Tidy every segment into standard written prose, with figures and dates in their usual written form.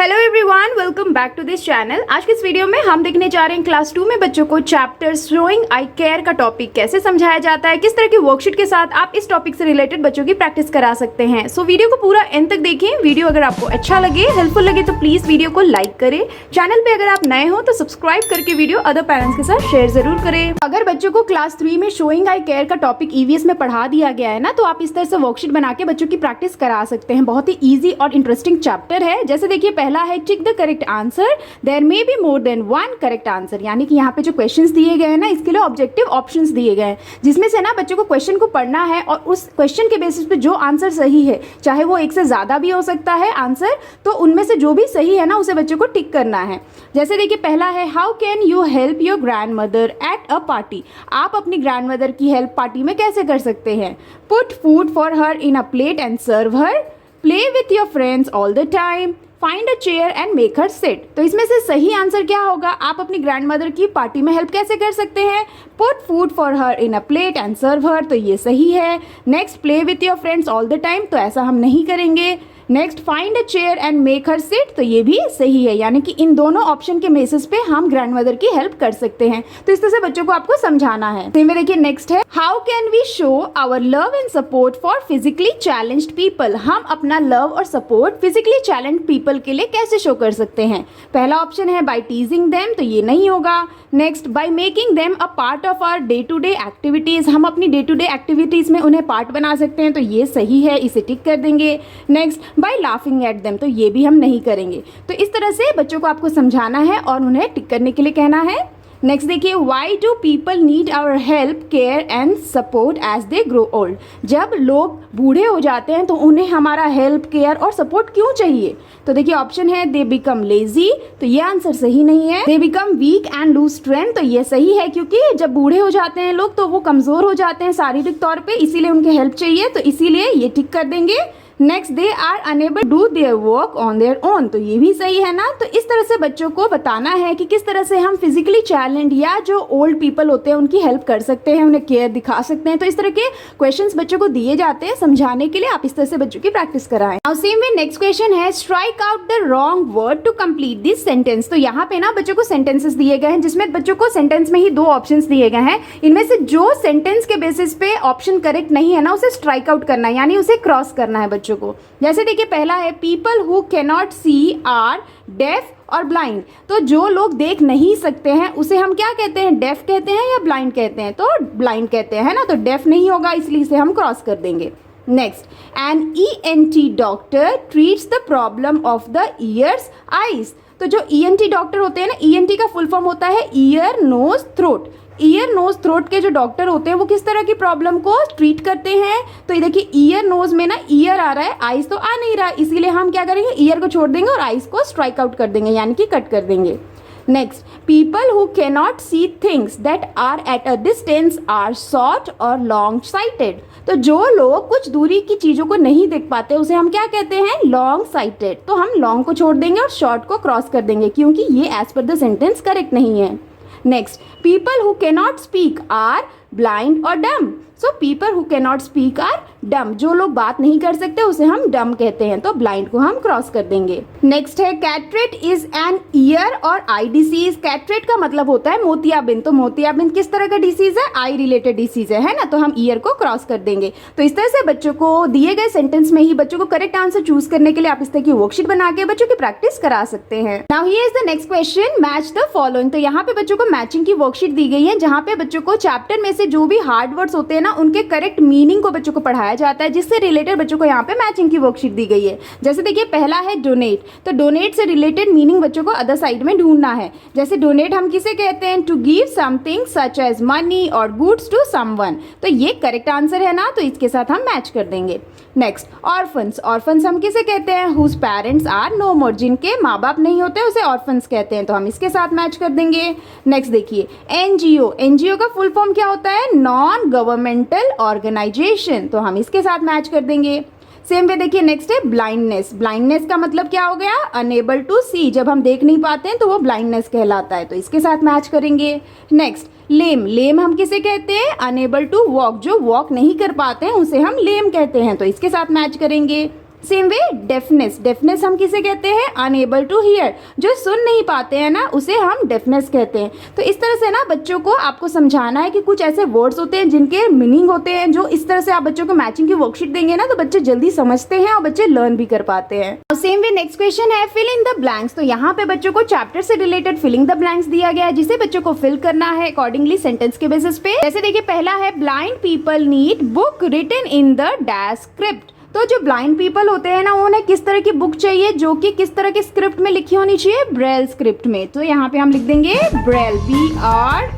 Hello everyone, welcome back to this channel. आज के इस वीडियो में हम देखने जा रहे हैं क्लास 2 में बच्चों को चैप्टर शोइंग आई केयर का टॉपिक कैसे समझाया जाता है, किस तरह की वर्कशीट के साथ आप इस टॉपिक से रिलेटेड बच्चों की प्रैक्टिस करा सकते हैं। सो वीडियो को पूरा एंड तक देखें। वीडियो अगर आपको अच्छा लगे, हेल्पफुल लगे तो प्लीज वीडियो को लाइक करें। चैनल पे अगर आप नए हो तो सब्सक्राइब करके वीडियो अदर पेरेंट्स के साथ शेयर जरूर करें। अगर बच्चों को क्लास 3 में शोइंग आई केयर का टॉपिक ईवीएस में पढ़ा दिया गया है ना, तो आप इस तरह से वर्कशीट बना के बच्चों की प्रैक्टिस करा सकते हैं। बहुत ही ईजी और इंटरेस्टिंग चैप्टर है। जैसे देखिए, पहला है tick the correct answer, there may be more than one correct answer. यानी कि यहाँ पे जो क्वेश्चंस दिए गए हैं ना, इसके लिए ऑब्जेक्टिव ऑप्शंस दिए गए हैं, जिसमें से ना बच्चों को क्वेश्चन को पढ़ना है और उस क्वेश्चन के बेसिस पे जो आंसर सही है, चाहे वो एक से ज़्यादा भी हो सकता है आंसर, तो उनमें से जो भी सही है ना उसे बच्चों को टिक करना है। जैसे देखिए, पहला है how can you help your grandmother at a party. आप अपनी ग्रैंड मदर की हेल्प पार्टी में कैसे कर सकते हैं। Put food for her in a plate and serve her, play with your friends all the time, find a chair and make her sit. तो इसमें से सही आंसर क्या होगा। आप अपनी ग्रैंड मदर की पार्टी में हेल्प कैसे कर सकते हैं। Put food for her in a plate and serve her, तो ये सही है। Next, play with your friends all the time, तो ऐसा हम नहीं करेंगे। Next, find a chair and make her sit, तो ये भी सही है। यानी कि इन दोनों ऑप्शन के बेसिस पे हम ग्रैंड मदर की हेल्प कर सकते हैं। तो इस तरह से बच्चों को आपको समझाना है। तो इनमें देखिए नेक्स्ट है how can we show our love and support for physically challenged people. हम अपना लव और सपोर्ट फिजिकली चैलेंज्ड पीपल के लिए कैसे शो कर सकते हैं। पहला ऑप्शन है बाय टीजिंग देम, तो ये नहीं होगा। Next, by making them a part of our day to day activities. हम अपनी डे टू डे एक्टिविटीज में उन्हें पार्ट बना सकते हैं, तो ये सही है, इसे टिक कर देंगे। Next, by laughing at them, तो ये भी हम नहीं करेंगे। तो इस तरह से बच्चों को आपको समझाना है और उन्हें टिक करने के लिए कहना है। नेक्स्ट देखिए, why do people need our help care and support as they grow old. जब लोग बूढ़े हो जाते हैं तो उन्हें हमारा हेल्प केयर और सपोर्ट क्यों चाहिए। तो देखिए ऑप्शन है दे बिकम लेजी, तो ये आंसर सही नहीं है। They become weak and lose strength, तो ये सही है, क्योंकि जब बूढ़े हो जाते हैं लोग तो वो कमजोर हो जाते हैं शारीरिक तौर पे, इसीलिए उनकी हेल्प चाहिए, तो इसीलिए ये टिक कर देंगे। Next, they are unable do their work on their own, तो ये भी सही है ना। तो इस तरह से बच्चों को बताना है कि किस तरह से हम फिजिकली चैलेंज्ड या जो ओल्ड पीपल होते हैं उनकी हेल्प कर सकते हैं, उन्हें केयर दिखा सकते हैं। तो इस तरह के क्वेश्चंस बच्चों को दिए जाते हैं समझाने के लिए। आप इस तरह से बच्चों की प्रैक्टिस कराएं। Now same way next question है strike out the wrong word to complete this sentence. तो यहाँ पे ना बच्चों को सेंटेंसेस दिए गए हैं, जिसमें बच्चों को सेंटेंस में ही दो ऑप्शन दिए गए हैं। इनमें से जो सेंटेंस के बेसिस पे ऑप्शन करेक्ट नहीं है ना, उसे स्ट्राइक आउट करना है, यानी उसे क्रॉस करना है बच्चों को। जैसे देखिए, पहला है people who can not see are deaf or blind. तो जो लोग देख नहीं सकते हैं उसे हम क्या कहते हैं, डेफ कहते हैं या ब्लाइंड कहते हैं। तो ब्लाइंड कहते हैं ना, तो डेफ नहीं होगा, इसलिए इसे हम क्रॉस कर देंगे। Next, an ENT doctor treats the problem of the ears eyes. तो जो ENT डॉक्टर होते हैं ना, ENT का फुल फॉर्म होता है ear nose throat. Ear nose throat के जो डॉक्टर होते हैं वो किस तरह की प्रॉब्लम को ट्रीट करते हैं। तो ये देखिए, ईयर नोज में ना ईयर आ रहा है, आइज तो आ नहीं रहा, इसीलिए हम क्या करेंगे, ईयर को छोड़ देंगे और आइज को स्ट्राइक आउट कर देंगे, यानी कि कट कर देंगे। Next, people who can not see things that are at a distance are short or long sighted. तो जो लोग कुछ दूरी की चीज़ों को नहीं देख पाते उसे हम क्या कहते हैं, लॉन्ग साइटेड। तो हम लॉन्ग को छोड़ देंगे और शॉर्ट को क्रॉस कर देंगे, क्योंकि ये as per the sentence correct नहीं है। Next, people who cannot speak are blind or dumb. So people who cannot speak are dumb. जो लोग बात नहीं कर सकते उसे हम डम कहते हैं, तो ब्लाइंड को हम क्रॉस कर देंगे। नेक्स्ट है कैटरेट इज एन ईयर और आई डिसीज। कैटरेट का मतलब होता है मोतियाबिंद। तो मोतियाबिंद किस तरह का डिसीज है, आई रिलेटेड डिसीज है ना, तो हम ईयर को क्रॉस कर देंगे। तो इस तरह से बच्चों को दिए गए सेंटेंस में ही बच्चों को करेक्ट आंसर चूज करने के लिए आप इस तरह की वर्कशीट बना के बच्चों की प्रैक्टिस करा सकते हैं। Now here is the next question, match the following. तो यहाँ पे बच्चों को मैचिंग की वर्कशीट दी गई है, जहाँ पे बच्चों को चैप्टर में से जो भी हार्ड वर्ड्स होते हैं ना, उनके करेक्ट मीनिंग को बच्चों को पढ़ाया जाता है, जिससे रिलेटेड बच्चों को यहाँ पे मैचिंग की वर्कशीट दी गई है। जैसे देखिए, पहला है डोनेट। तो डोनेट से रिलेटेड मीनिंग बच्चों को अदर साइड में ढूंढना है। जैसे डोनेट हम किसे कहते हैं, to give something such as money or goods to someone. तो ये करेक्ट आंसर है ना, तो इसके साथ हम मैच कर देंगे। Next, orphans. ऑर्फन्स हम किसे कहते हैं, हुज पेरेंट्स आर नो मोर। जिनके माँ बाप नहीं होते उसे ऑर्फन्स कहते हैं, तो हम इसके साथ मैच कर देंगे। नेक्स्ट देखिए, NGO। NGO का फुल फॉर्म क्या होता है, नॉन गवर्नमेंटल ऑर्गेनाइजेशन, तो हम इसके साथ मैच कर देंगे। सेम वे देखिए, नेक्स्ट है ब्लाइंडनेस। ब्लाइंडनेस का मतलब क्या हो गया, अनेबल टू सी। जब हम देख नहीं पाते हैं तो वो ब्लाइंडनेस कहलाता है, तो इसके साथ मैच करेंगे। नेक्स्ट, लेम। लेम हम किसे कहते हैं, अनेबल टू वॉक। जो वॉक नहीं कर पाते हैं उसे हम लेम कहते हैं, तो इसके साथ मैच करेंगे। सेम वे डेफनेस, डेफनेस हम किसे कहते हैं? अनएबल टू हियर, जो सुन नहीं पाते हैं ना उसे हम डेफनेस कहते हैं। तो इस तरह से ना बच्चों को आपको समझाना है कि कुछ ऐसे वर्ड्स होते हैं जिनके मीनिंग होते हैं, जो इस तरह से आप बच्चों को मैचिंग की वर्कशीट देंगे ना तो बच्चे जल्दी समझते हैं और बच्चे लर्न भी कर पाते हैं। सेम वे नेक्स्ट क्वेश्चन है फिल इन द ब्लैंक्स। तो यहाँ पे बच्चों को चैप्टर से रिलेटेड फिलिंग द ब्लैंक्स दिया गया है जिसे बच्चों को फिल करना है अकॉर्डिंगली सेंटेंस के बेसिस पे। जैसे देखिए पहला है blind people need book written in the dash script. तो जो ब्लाइंड पीपल होते हैं ना उन्हें किस तरह की बुक चाहिए जो कि किस तरह के स्क्रिप्ट में लिखी होनी चाहिए? ब्रेल स्क्रिप्ट में। तो यहाँ पे हम लिख देंगे ब्रेल,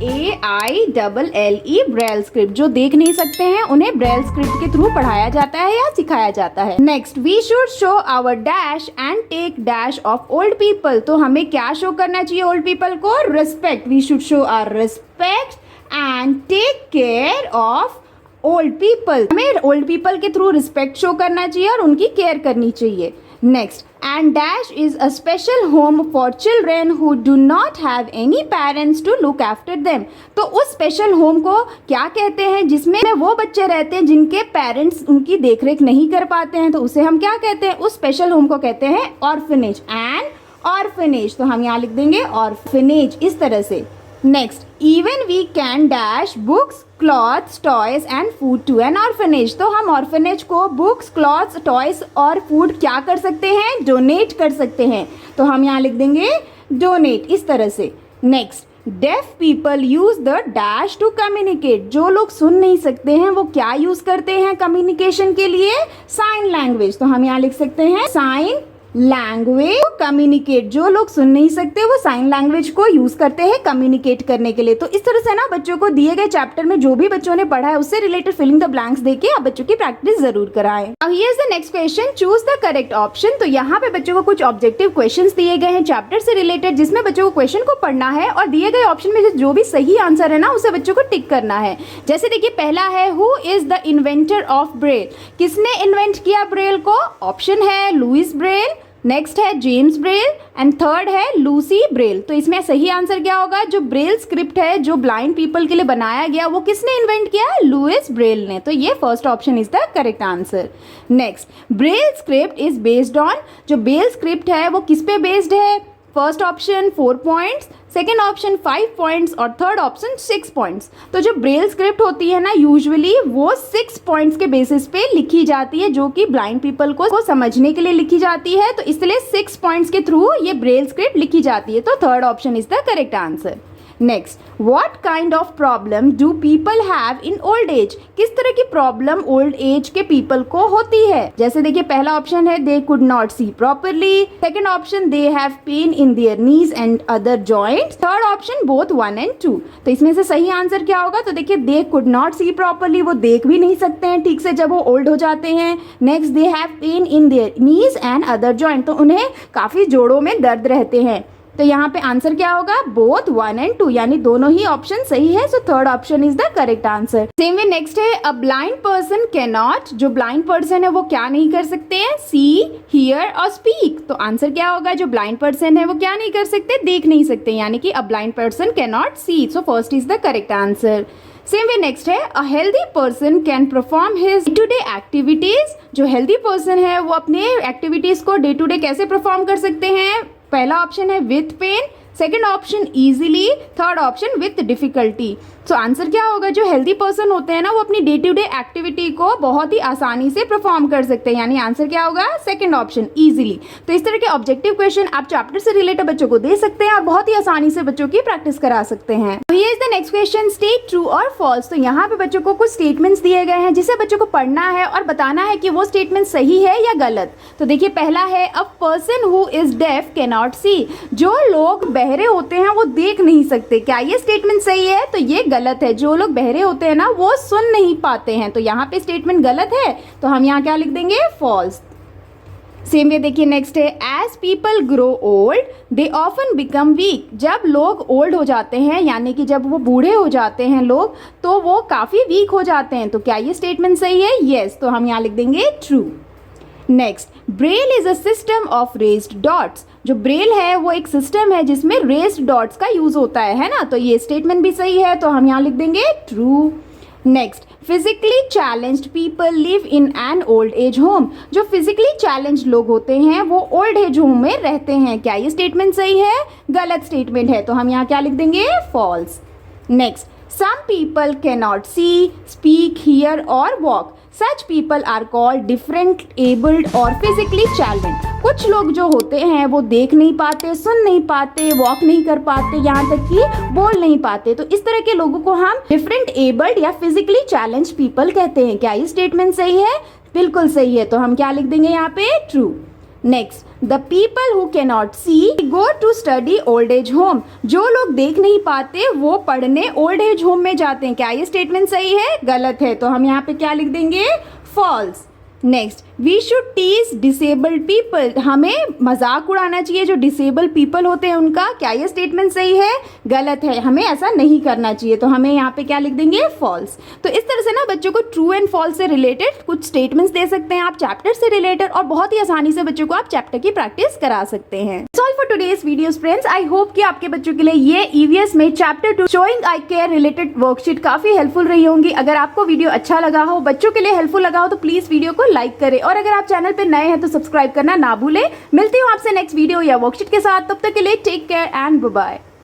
BRAILLE, ब्रेल स्क्रिप्ट। जो देख नहीं सकते हैं उन्हें ब्रेल स्क्रिप्ट के थ्रू पढ़ाया जाता है या सिखाया जाता है। Next, we should show our dash and take dash of old people. तो हमें क्या शो करना चाहिए ओल्ड पीपल को? Respect. We should show our respect and take care of old people. हमें ओल्ड पीपल के थ्रू रिस्पेक्ट शो करना चाहिए और उनकी केयर करनी चाहिए। Next, and dash is a special home for children who do not have any parents to look after them. तो उस स्पेशल होम को क्या कहते हैं जिसमें वो बच्चे रहते हैं जिनके पेरेंट्स उनकी देखरेख नहीं कर पाते हैं, तो उसे हम क्या कहते हैं? उस स्पेशल होम को कहते हैं ऑर्फनेज। एंड ऑर्फनेज, तो हम यहाँ लिख देंगे ऑर्फनेज इस तरह से। Next, even we can dash books clothes toys and food to an orphanage. तो हम ऑर्फनेज को बुक्स क्लॉथ्स टॉयज और फूड क्या कर सकते हैं? डोनेट कर सकते हैं। तो हम यहाँ लिख देंगे डोनेट इस तरह से। Next, deaf people use the dash to communicate. जो लोग सुन नहीं सकते हैं वो क्या यूज करते हैं कम्युनिकेशन के लिए? Sign language. तो हम यहाँ लिख सकते हैं साइन लैंग्वेज कम्युनिकेट। जो लोग सुन नहीं सकते वो साइन लैंग्वेज को यूज करते हैं कम्युनिकेट करने के लिए। तो इस तरह से ना बच्चों को दिए गए चैप्टर में जो भी बच्चों ने पढ़ा है उससे रिलेटेड फिलिंग द ब्लैंक्स देके आप बच्चों की प्रैक्टिस जरूर कराएं। अब here is the next question, choose the correct option. तो यहाँ पे बच्चों को कुछ ऑब्जेक्टिव क्वेश्चंस दिए गए हैं चैप्टर से रिलेटेड जिसमें बच्चों को क्वेश्चन को पढ़ना है और दिए गए ऑप्शन में जो भी सही आंसर है ना उसे बच्चों को टिक करना है। जैसे देखिए पहला है who is the inventor of Braille. किसने इन्वेंट किया ब्रेल को? ऑप्शन है लुइस ब्रेल, नेक्स्ट है जेम्स ब्रेल एंड थर्ड है लूसी ब्रेल। तो इसमें सही आंसर क्या होगा? जो ब्रेल स्क्रिप्ट है जो ब्लाइंड पीपल के लिए बनाया गया वो किसने इन्वेंट किया? लुइस ब्रेल ने। तो ये first option is the correct answer. Next, Braille script is based on. जो ब्रेल स्क्रिप्ट है वो किस पे बेस्ड है? First option 4 points, second option 5 points और थर्ड ऑप्शन 6 पॉइंट्स। तो जो ब्रेल स्क्रिप्ट होती है ना यूजुअली वो 6 पॉइंट्स के बेसिस पे लिखी जाती है जो कि ब्लाइंड पीपल को समझने के लिए लिखी जाती है। तो इसलिए 6 पॉइंट्स के थ्रू ये ब्रेल स्क्रिप्ट लिखी जाती है। तो third option is the correct answer. Next, what kind of problem do people have in old age. किस तरह की प्रॉब्लम ओल्ड एज के पीपल को होती है? जैसे देखिए पहला ऑप्शन है they could not see properly, second option they have pain in their knees and other joints, third option both 1 and 2। तो इसमें से सही आंसर क्या होगा? तो देखिए they could not see properly, वो देख भी नहीं सकते हैं ठीक से जब वो ओल्ड हो जाते हैं। Next, they have pain in their knees and other joint, तो उन्हें काफी जोड़ों में दर्द रहते हैं। तो यहाँ पे आंसर क्या होगा? बोथ 1 and 2, यानी दोनों ही ऑप्शन सही है। So third option is the correct answer. Same way next है a blind person can not. जो ब्लाइंड पर्सन है वो क्या नहीं कर सकते हैं? See, hear or speak. तो आंसर क्या होगा? जो ब्लाइंड पर्सन है वो क्या नहीं कर सकते? देख नहीं सकते, यानी कि a blind person can not see. So first is the correct answer. Same way next है a healthy person can perform his day to day activities. जो हेल्दी पर्सन है वो अपने एक्टिविटीज को डे टू डे कैसे perform कर सकते हैं? पहला ऑप्शन है with pain, second option easily, third option with difficulty. So answer क्या होगा? जो हेल्दी पर्सन होते हैं ना वो अपनी डे टू डे एक्टिविटी को बहुत ही आसानी से परफॉर्म कर सकते हैं, यानी आंसर क्या होगा? Second option easily. तो इस तरह के ऑब्जेक्टिव क्वेश्चन आप चैप्टर से रिलेटेड बच्चों को दे सकते हैं और बहुत ही आसानी से बच्चों की प्रैक्टिस करा सकते हैं। Here is the next question, state true और फॉल्स। तो यहाँ पे बच्चों को कुछ स्टेटमेंट्स दिए गए हैं जिसे बच्चों को पढ़ना है और बताना है कि वो स्टेटमेंट सही है या गलत। तो देखिए पहला है a person who is deaf can not see. जो लोग बहरे होते हैं वो देख नहीं सकते। क्या ये स्टेटमेंट सही है? तो ये गलत है। जो लोग बहरे होते हैं ना वो सुन नहीं पाते हैं। तो यहाँ पे स्टेटमेंट गलत है। तो हम यहाँ क्या लिख देंगे? फॉल्स। सेम वे देखिए नेक्स्ट है as people grow old they often become weak. जब लोग ओल्ड हो जाते हैं यानी कि जब वो बूढ़े हो जाते हैं लोग तो वो काफ़ी वीक हो जाते हैं। तो क्या ये स्टेटमेंट सही है? येस। तो हम यहाँ लिख देंगे true. Next, Braille is a system of raised dots. जो ब्रेल है वो एक सिस्टम है जिसमें रेज्ड डॉट्स का यूज होता है ना। तो ये स्टेटमेंट भी सही है। तो हम यहाँ लिख देंगे true. Next, physically challenged people live in an old age home. जो फिजिकली चैलेंज्ड लोग होते हैं वो ओल्ड एज होम में रहते हैं। क्या ये स्टेटमेंट सही है? गलत स्टेटमेंट है, तो हम यहाँ क्या लिख देंगे? False. Next, some people can not see, speak, hear or walk. Such people are called differently abled or physically challenged. कुछ लोग जो होते हैं वो देख नहीं पाते, सुन नहीं पाते, वॉक नहीं कर पाते, यहाँ तक कि बोल नहीं पाते। तो इस तरह के लोगों को हम डिफरेंट एबल्ड या फिजिकली चैलेंज्ड पीपल कहते हैं। क्या ये स्टेटमेंट सही है? बिल्कुल सही है, तो हम क्या लिख देंगे यहाँ पे? True. Next, the people who can not see go to study old age home. जो लोग देख नहीं पाते वो पढ़ने ओल्ड एज होम में जाते हैं। क्या ये स्टेटमेंट सही है? गलत है, तो हम यहाँ पे क्या लिख देंगे? False. Next, we should tease disabled people. हमें मजाक उड़ाना चाहिए जो डिसेबल्ड पीपल होते हैं उनका। क्या ये स्टेटमेंट सही है? गलत है, हमें ऐसा नहीं करना चाहिए, तो हमें यहाँ पे क्या लिख देंगे? फॉल्स। तो इस तरह से ना बच्चों को ट्रू एंड फॉल्स से रिलेटेड कुछ स्टेटमेंट्स दे सकते हैं आप चैप्टर से रिलेटेड, और बहुत ही आसानी से बच्चों को आप चैप्टर की प्रैक्टिस करा सकते हैं। All for today's videos friends, I hope कि आपके बच्चों के लिए ये ईवीएस में चैप्टर 2 शोइंग आई केयर रिलेटेड वर्कशीट काफी हेल्पफुल रही होंगी। अगर आपको वीडियो अच्छा लगा हो, बच्चों के लिए हेल्पफुल लगा हो, तो प्लीज वीडियो को लाइक करें, और अगर आप चैनल पे नए हैं तो सब्सक्राइब करना ना भूलें। मिलती हूँ आपसे नेक्स्ट वीडियो या वर्कशीट के साथ, तब तक के लिए take care and bye bye.